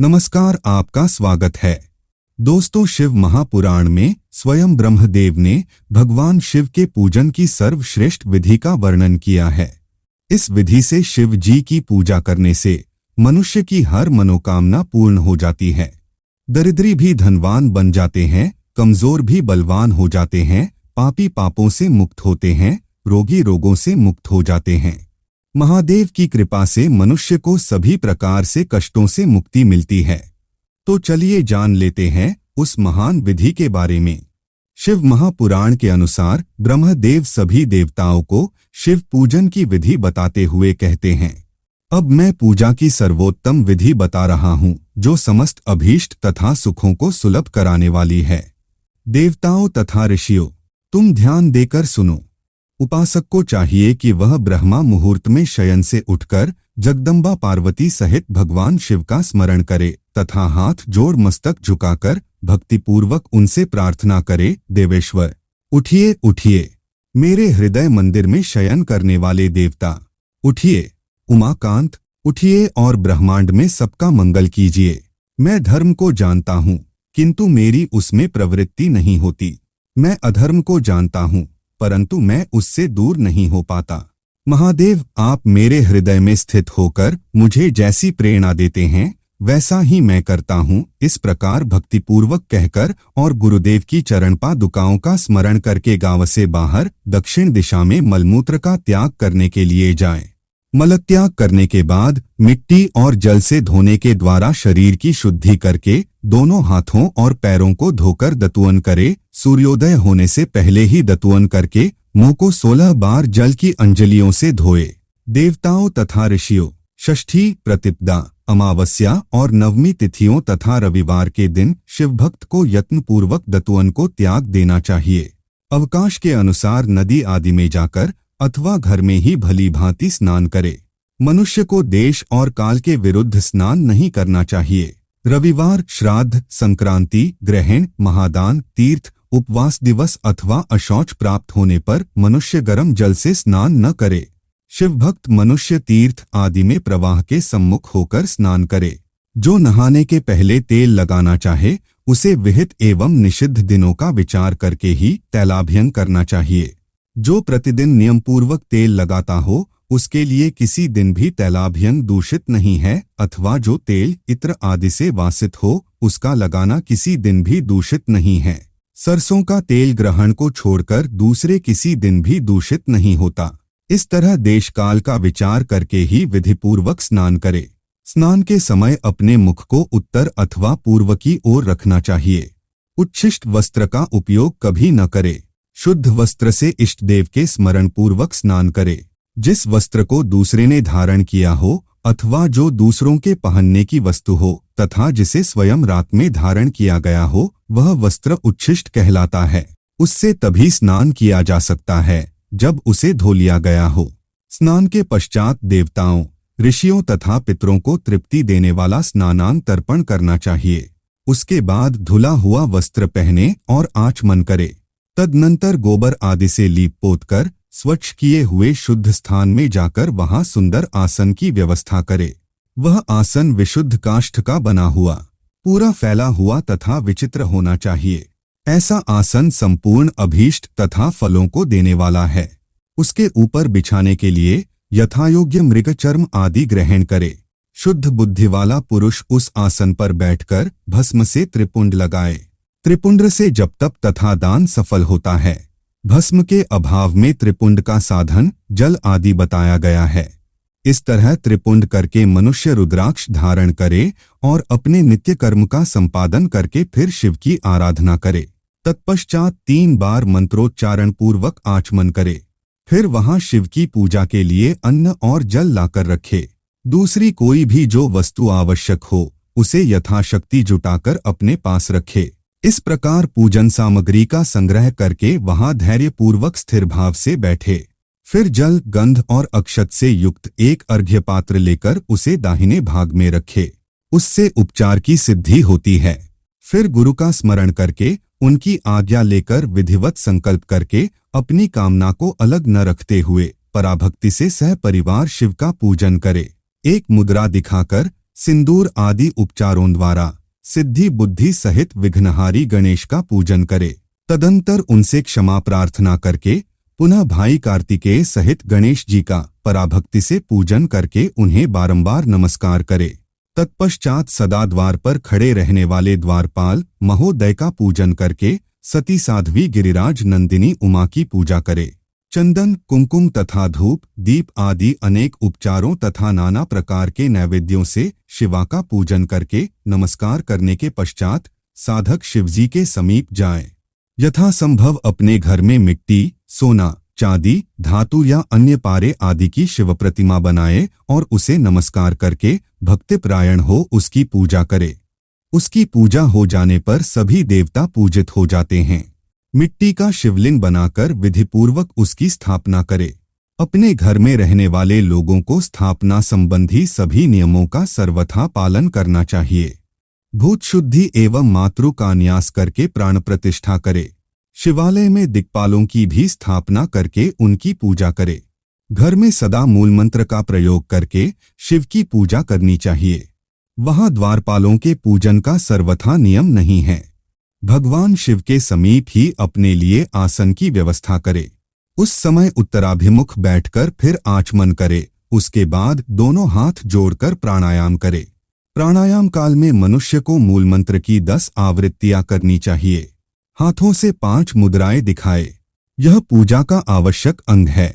नमस्कार, आपका स्वागत है। दोस्तों, शिव महापुराण में स्वयं ब्रह्मदेव ने भगवान शिव के पूजन की सर्वश्रेष्ठ विधि का वर्णन किया है। इस विधि से शिव जी की पूजा करने से मनुष्य की हर मनोकामना पूर्ण हो जाती है। दरिद्री भी धनवान बन जाते हैं, कमजोर भी बलवान हो जाते हैं, पापी पापों से मुक्त होते हैं, रोगी रोगों से मुक्त हो जाते हैं। महादेव की कृपा से मनुष्य को सभी प्रकार से कष्टों से मुक्ति मिलती है। तो चलिए जान लेते हैं उस महान विधि के बारे में। शिव महापुराण के अनुसार ब्रह्मदेव सभी देवताओं को शिव पूजन की विधि बताते हुए कहते हैं, अब मैं पूजा की सर्वोत्तम विधि बता रहा हूँ, जो समस्त अभीष्ट तथा सुखों को सुलभ कराने वाली है। देवताओं तथा ऋषियों, तुम ध्यान देकर सुनो। उपासक को चाहिए कि वह ब्रह्मा मुहूर्त में शयन से उठकर जगदम्बा पार्वती सहित भगवान शिव का स्मरण करे तथा हाथ जोड़ मस्तक झुकाकर भक्तिपूर्वक उनसे प्रार्थना करे, देवेश्वर उठिए उठिए, मेरे हृदय मंदिर में शयन करने वाले देवता उठिए, उमाकांत उठिए और ब्रह्मांड में सबका मंगल कीजिए। मैं धर्म को जानता हूँ, किंतु मेरी उसमें प्रवृत्ति नहीं होती। मैं अधर्म को जानता हूँ, परंतु मैं उससे दूर नहीं हो पाता। महादेव, आप मेरे हृदय में स्थित होकर मुझे जैसी प्रेरणा देते हैं वैसा ही मैं करता हूँ। इस प्रकार भक्तिपूर्वक कहकर और गुरुदेव की चरण पादुकाओं का स्मरण करके गांव से बाहर दक्षिण दिशा में मलमूत्र का त्याग करने के लिए जाएं। मलत्याग करने के बाद मिट्टी और जल से धोने के द्वारा शरीर की शुद्धि करके दोनों हाथों और पैरों को धोकर दतुवन करे। सूर्योदय होने से पहले ही दतुवन करके मुंह को 16 बार जल की अंजलियों से धोए। देवताओं तथा ऋषियों, षष्ठी, प्रतिपदा, अमावस्या और नवमी तिथियों तथा रविवार के दिन शिव भक्त को यत्नपूर्वक दतुवन को त्याग देना चाहिए। अवकाश के अनुसार नदी आदि में जाकर अथवा घर में ही भली भांति स्नान करे। मनुष्य को देश और काल के विरुद्ध स्नान नहीं करना चाहिए। रविवार, श्राद्ध, संक्रांति, ग्रहण, महादान, तीर्थ, उपवास दिवस अथवा अशौच प्राप्त होने पर मनुष्य गर्म जल से स्नान न करे। शिव भक्त मनुष्य तीर्थ आदि में प्रवाह के सम्मुख होकर स्नान करे। जो नहाने के पहले तेल लगाना चाहे उसे विहित एवं निषिद्ध दिनों का विचार करके ही तैलाभ्यंग करना चाहिए। जो प्रतिदिन नियमपूर्वक तेल लगाता हो उसके लिए किसी दिन भी तैलाभ्यंग दूषित नहीं है, अथवा जो तेल इत्र आदि से वासित हो उसका लगाना किसी दिन भी दूषित नहीं है। सरसों का तेल ग्रहण को छोड़कर दूसरे किसी दिन भी दूषित नहीं होता। इस तरह देश काल का विचार करके ही विधिपूर्वक स्नान करे। स्नान के समय अपने मुख को उत्तर अथवा पूर्व की ओर रखना चाहिए। उच्छिष्ट वस्त्र का उपयोग कभी न करे। शुद्ध वस्त्र से इष्ट देव के स्मरण पूर्वक स्नान करे। जिस वस्त्र को दूसरे ने धारण किया हो अथवा जो दूसरों के पहनने की वस्तु हो तथा जिसे स्वयं रात में धारण किया गया हो वह वस्त्र उच्छिष्ट कहलाता है। उससे तभी स्नान किया जा सकता है जब उसे धो लिया गया हो। स्नान के पश्चात देवताओं, ऋषियों तथा पितरों को तृप्ति देने वाला स्नानांग तर्पण करना चाहिए। उसके बाद धुला हुआ वस्त्र पहने और आचमन करे। तदनंतर गोबर आदि से लीप पोत कर स्वच्छ किए हुए शुद्ध स्थान में जाकर वहां सुंदर आसन की व्यवस्था करे। वह आसन विशुद्ध काष्ठ का बना हुआ, पूरा फैला हुआ तथा विचित्र होना चाहिए। ऐसा आसन संपूर्ण अभीष्ट तथा फलों को देने वाला है। उसके ऊपर बिछाने के लिए यथायोग्य मृग चर्म आदि ग्रहण करे। शुद्ध बुद्धि वाला पुरुष उस आसन पर बैठकर भस्म से त्रिपुंड लगाए। त्रिपुंड से जप तप तथा दान सफल होता है। भस्म के अभाव में त्रिपुंड का साधन जल आदि बताया गया है। इस तरह त्रिपुंड करके मनुष्य रुद्राक्ष धारण करे और अपने नित्य कर्म का संपादन करके फिर शिव की आराधना करे। तत्पश्चात 3 बार मंत्रोच्चारण पूर्वक आचमन करे। फिर वहां शिव की पूजा के लिए अन्न और जल लाकर रखे। दूसरी कोई भी जो वस्तु आवश्यक हो उसे यथाशक्ति जुटाकर अपने पास रखे। इस प्रकार पूजन सामग्री का संग्रह करके वहां धैर्यपूर्वक स्थिर भाव से बैठे। फिर जल, गंध और अक्षत से युक्त एक अर्घ्य पात्र लेकर उसे दाहिने भाग में रखे। उससे उपचार की सिद्धि होती है। फिर गुरु का स्मरण करके उनकी आज्ञा लेकर विधिवत संकल्प करके अपनी कामना को अलग न रखते हुए पराभक्ति से सह परिवार शिव का पूजन करे। एक मुद्रा दिखाकर सिंदूर आदि उपचारों द्वारा सिद्धि बुद्धि सहित विघ्नहारी गणेश का पूजन करे। तदंतर उनसे क्षमा प्रार्थना करके पुनः भाई कार्तिकेय सहित गणेश जी का पराभक्ति से पूजन करके उन्हें बारंबार नमस्कार करे। तत्पश्चात सदा द्वार पर खड़े रहने वाले द्वारपाल महोदय का पूजन करके सती साध्वी गिरिराज नंदिनी उमा की पूजा करे। चंदन कुमकुम तथा धूप दीप आदि अनेक उपचारों तथा नाना प्रकार के नैवेद्यों से शिवा का पूजन करके नमस्कार करने के पश्चात साधक शिवजी के समीप जाए। यथासंभव अपने घर में मिट्टी, सोना, चांदी, धातु या अन्य पारे आदि की शिव प्रतिमा बनाए और उसे नमस्कार करके भक्तिपरायण हो उसकी पूजा करे। उसकी पूजा हो जाने पर सभी देवता पूजित हो जाते हैं। मिट्टी का शिवलिंग बनाकर विधिपूर्वक उसकी स्थापना करे। अपने घर में रहने वाले लोगों को स्थापना संबंधी सभी नियमों का सर्वथा पालन करना चाहिए। भूत शुद्धि एवं मातृ का न्यास करके प्राण प्रतिष्ठा करे। शिवालय में दिक्पालों की भी स्थापना करके उनकी पूजा करे। घर में सदा मूलमंत्र का प्रयोग करके शिव की पूजा करनी चाहिए। वहां द्वारपालों के पूजन का सर्वथा नियम नहीं है। भगवान शिव के समीप ही अपने लिए आसन की व्यवस्था करे। उस समय उत्तराभिमुख बैठकर फिर आचमन करे। उसके बाद दोनों हाथ जोड़कर प्राणायाम करे। प्राणायाम काल में मनुष्य को मूलमंत्र की 10 आवृत्तियां करनी चाहिए। हाथों से 5 मुद्राएं दिखाए। यह पूजा का आवश्यक अंग है।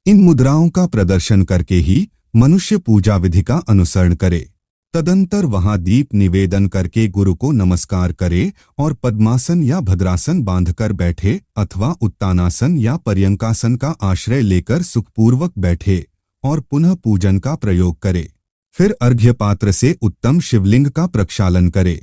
इन मुद्राओं का प्रदर्शन करके ही मनुष्य पूजा विधि का अनुसरण करे। तदंतर वहां दीप निवेदन करके गुरु को नमस्कार करे और पद्मासन या भद्रासन बांधकर बैठे अथवा उत्तानासन या पर्यंकासन का आश्रय लेकर सुखपूर्वक बैठे और पुनः पूजन का प्रयोग करे। फिर अर्घ्य पात्र से उत्तम शिवलिंग का प्रक्षालन करे।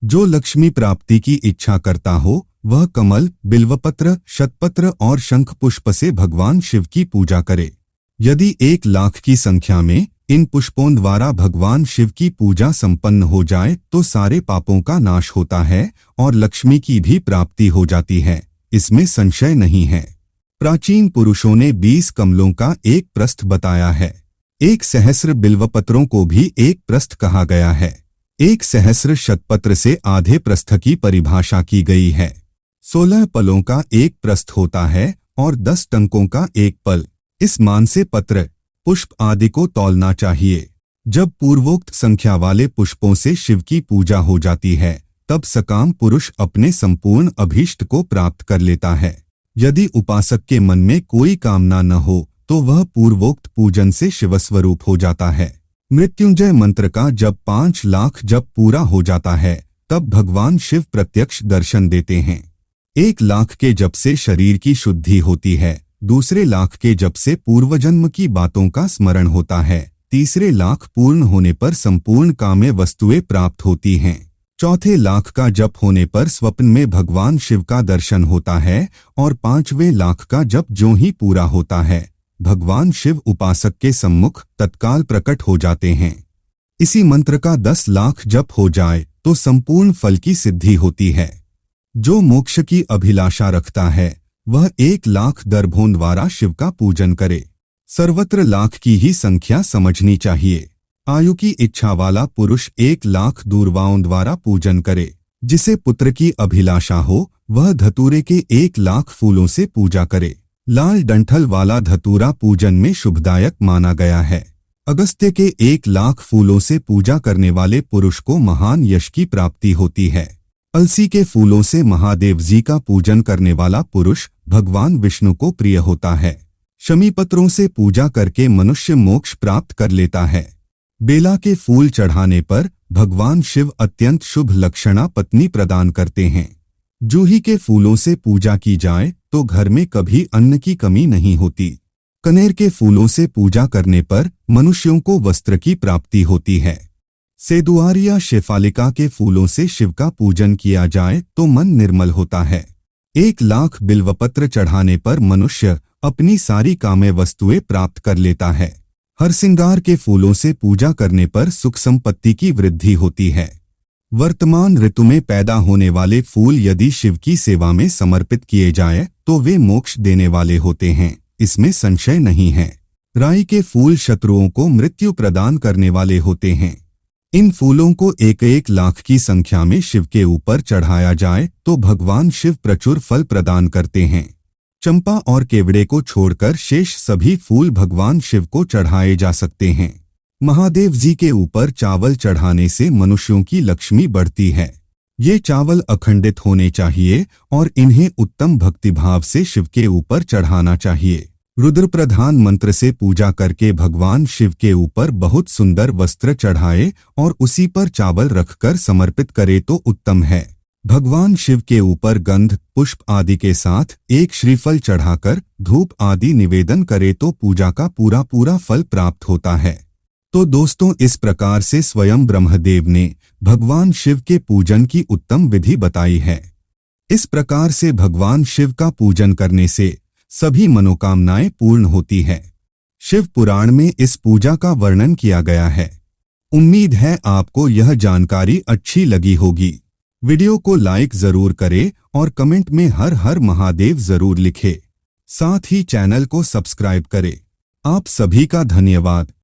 जो लक्ष्मी प्राप्ति की इच्छा करता हो वह कमल, बिल्वपत्र, शतपत्र और शंख पुष्प से भगवान शिव की पूजा करे। यदि 1 लाख की संख्या में इन पुष्पों द्वारा भगवान शिव की पूजा संपन्न हो जाए तो सारे पापों का नाश होता है और लक्ष्मी की भी प्राप्ति हो जाती है। इसमें संशय नहीं है। प्राचीन पुरुषों ने 20 कमलों का एक प्रस्थ बताया है। 1 सहस्र बिल्वपत्रों को भी एक प्रस्थ कहा गया है। 1 सहस्र शतपत्र से आधे प्रस्थ की परिभाषा की गई है। 16 पलों का एक प्रस्थ होता है और 10 टंकों का एक पल। इस मान से पत्र, पुष्प आदि को तौलना चाहिए। जब पूर्वोक्त संख्या वाले पुष्पों से शिव की पूजा हो जाती है तब सकाम पुरुष अपने संपूर्ण अभीष्ट को प्राप्त कर लेता है। यदि उपासक के मन में कोई कामना न हो तो वह पूर्वोक्त पूजन से शिवस्वरूप हो जाता है। मृत्युंजय मंत्र का जब 5 लाख जब पूरा हो जाता है तब भगवान शिव प्रत्यक्ष दर्शन देते हैं। 1 लाख के जप से शरीर की शुद्धि होती है। दूसरे लाख के जप से पूर्वजन्म की बातों का स्मरण होता है। तीसरे लाख पूर्ण होने पर संपूर्ण काम्य वस्तुएं प्राप्त होती हैं। चौथे लाख का जप होने पर स्वप्न में भगवान शिव का दर्शन होता है और 5वें लाख का जप जो ही पूरा होता है भगवान शिव उपासक के सम्मुख तत्काल प्रकट हो जाते हैं। इसी मंत्र का 10 लाख जप हो जाए तो संपूर्ण फल की सिद्धि होती है। जो मोक्ष की अभिलाषा रखता है वह 1 लाख दर्भों द्वारा शिव का पूजन करे। सर्वत्र लाख की ही संख्या समझनी चाहिए। आयु की इच्छा वाला पुरुष 1 लाख दूर्वाओं द्वारा पूजन करे। जिसे पुत्र की अभिलाषा हो वह धतूरे के 1 लाख फूलों से पूजा करे। लाल डंठल वाला धतूरा पूजन में शुभदायक माना गया है। अगस्त्य के 1 लाख फूलों से पूजा करने वाले पुरुष को महान यश की प्राप्ति होती है। अलसी के फूलों से महादेव जी का पूजन करने वाला पुरुष भगवान विष्णु को प्रिय होता है। शमी पत्रों से पूजा करके मनुष्य मोक्ष प्राप्त कर लेता है। बेला के फूल चढ़ाने पर भगवान शिव अत्यंत शुभ लक्षणा पत्नी प्रदान करते हैं। जूही के फूलों से पूजा की जाए तो घर में कभी अन्न की कमी नहीं होती। कनेर के फूलों से पूजा करने पर मनुष्यों को वस्त्र की प्राप्ति होती है। सेदुआर या शेफालिका के फूलों से शिव का पूजन किया जाए तो मन निर्मल होता है। 1 लाख बिल्वपत्र चढ़ाने पर मनुष्य अपनी सारी काम्य वस्तुएं प्राप्त कर लेता है। हरसिंगार के फूलों से पूजा करने पर सुख संपत्ति की वृद्धि होती है। वर्तमान ऋतु में पैदा होने वाले फूल यदि शिव की सेवा में समर्पित किए जाए तो वे मोक्ष देने वाले होते हैं, इसमें संशय नहीं है। राई के फूल शत्रुओं को मृत्यु प्रदान करने वाले होते हैं। इन फूलों को एक एक लाख की संख्या में शिव के ऊपर चढ़ाया जाए तो भगवान शिव प्रचुर फल प्रदान करते हैं। चंपा और केवड़े को छोड़कर शेष सभी फूल भगवान शिव को चढ़ाए जा सकते हैं। महादेव जी के ऊपर चावल चढ़ाने से मनुष्यों की लक्ष्मी बढ़ती है। ये चावल अखंडित होने चाहिए और इन्हें उत्तम भक्तिभाव से शिव के ऊपर चढ़ाना चाहिए। रुद्र प्रधान मंत्र से पूजा करके भगवान शिव के ऊपर बहुत सुंदर वस्त्र चढ़ाए और उसी पर चावल रखकर समर्पित करे तो उत्तम है। भगवान शिव के ऊपर गंध पुष्प आदि के साथ एक श्रीफल चढ़ाकर धूप आदि निवेदन करे तो पूजा का पूरा पूरा फल प्राप्त होता है। तो दोस्तों, इस प्रकार से स्वयं ब्रह्मदेव ने भगवान शिव के पूजन की उत्तम विधि बताई है। इस प्रकार से भगवान शिव का पूजन करने से सभी मनोकामनाएं पूर्ण होती है। शिव पुराण में इस पूजा का वर्णन किया गया है। उम्मीद है आपको यह जानकारी अच्छी लगी होगी। वीडियो को लाइक जरूर करें और कमेंट में हर हर महादेव जरूर लिखें। साथ ही चैनल को सब्सक्राइब करें। आप सभी का धन्यवाद।